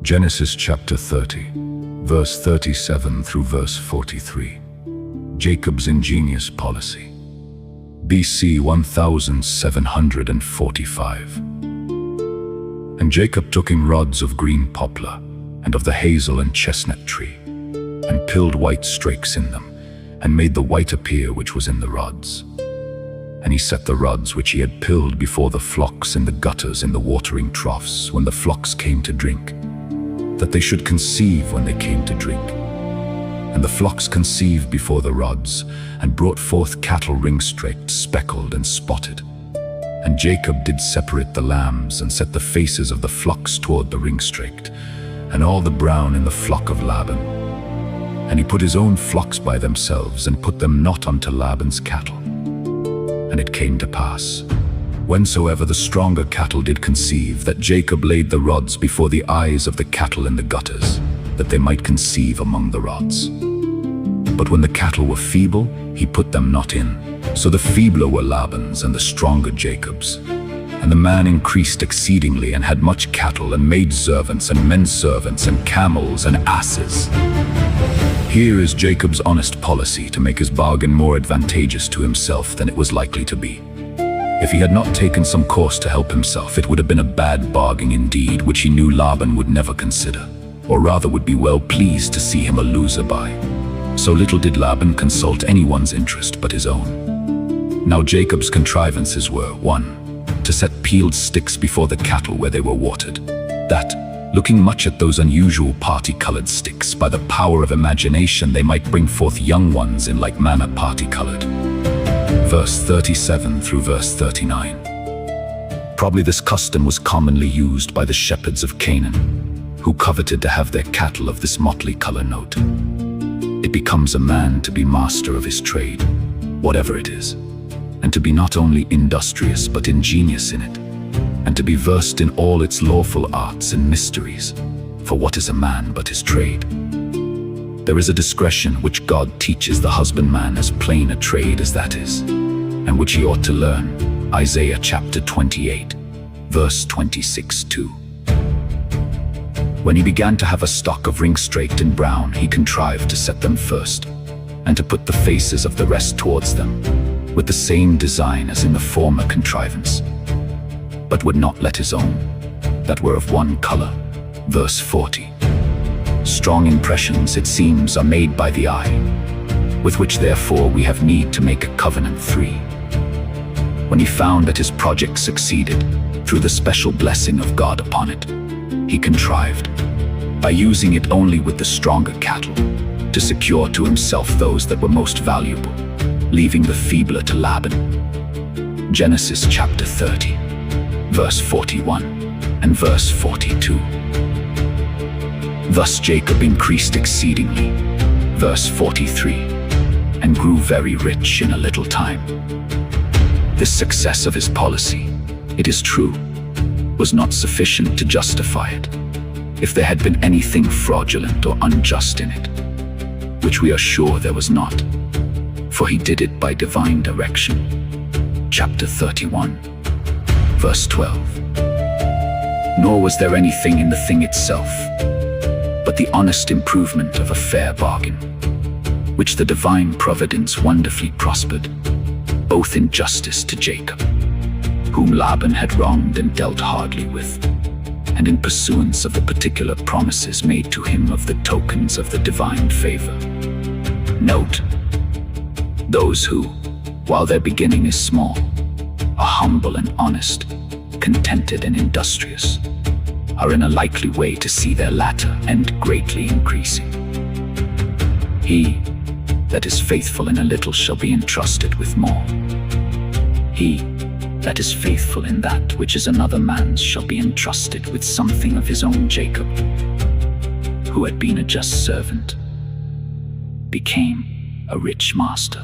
Genesis chapter 30, verse 37 through verse 43. Jacob's ingenious policy. BC 1745. And Jacob took him rods of green poplar, and of the hazel and chestnut tree, and pilled white strakes in them, and made the white appear which was in the rods. And he set the rods which he had pilled before the flocks in the gutters in the watering troughs when the flocks came to drink, that they should conceive when they came to drink. And the flocks conceived before the rods, and brought forth cattle ring-straked, speckled, and spotted. And Jacob did separate the lambs, and set the faces of the flocks toward the ring-straked, and all the brown in the flock of Laban. And he put his own flocks by themselves, and put them not unto Laban's cattle. And it came to pass, whensoever the stronger cattle did conceive, that Jacob laid the rods before the eyes of the cattle in the gutters, that they might conceive among the rods. But when the cattle were feeble, he put them not in. So the feebler were Laban's, and the stronger Jacob's. And the man increased exceedingly, and had much cattle, and maid servants, and men servants, and camels, and asses. Here is Jacob's honest policy to make his bargain more advantageous to himself than it was likely to be. If he had not taken some course to help himself, it would have been a bad bargain indeed, which he knew Laban would never consider, or rather would be well pleased to see him a loser by. So little did Laban consult anyone's interest but his own. Now Jacob's contrivances were, 1. To set peeled sticks before the cattle where they were watered, that, looking much at those unusual party-colored sticks, by the power of imagination they might bring forth young ones in like manner party-colored. Verse 37 through verse 39. Probably this custom was commonly used by the shepherds of Canaan, who coveted to have their cattle of this motley color note. It becomes a man to be master of his trade, whatever it is, and to be not only industrious but ingenious in it, and to be versed in all its lawful arts and mysteries, for what is a man but his trade? There is a discretion which God teaches the husbandman as plain a trade as that is, and which he ought to learn. Isaiah chapter 28, verse 26-2. When he began to have a stock of ring-straked and brown, he contrived to set them first, and to put the faces of the rest towards them, with the same design as in the former contrivance, but would not let his own, that were of one color. Verse 40. Strong impressions, it seems, are made by the eye, with which therefore we have need to make a covenant 3. When he found that his project succeeded, through the special blessing of God upon it, he contrived, by using it only with the stronger cattle, to secure to himself those that were most valuable, leaving the feebler to Laban. Genesis chapter 30, verse 41 and verse 42. Thus Jacob increased exceedingly, verse 43, and grew very rich in a little time. This success of his policy, it is true, was not sufficient to justify it, if there had been anything fraudulent or unjust in it, which we are sure there was not, for he did it by divine direction. Chapter 31, verse 12. Nor was there anything in the thing itself, but the honest improvement of a fair bargain, which the divine providence wonderfully prospered, both in justice to Jacob, whom Laban had wronged and dealt hardly with, and in pursuance of the particular promises made to him of the tokens of the divine favor. Note, those who, while their beginning is small, are humble and honest, contented and industrious, are in a likely way to see their latter end greatly increasing. He that is faithful in a little shall be entrusted with more. He that is faithful in that which is another man's shall be entrusted with something of his own. Jacob, who had been a just servant, became a rich master.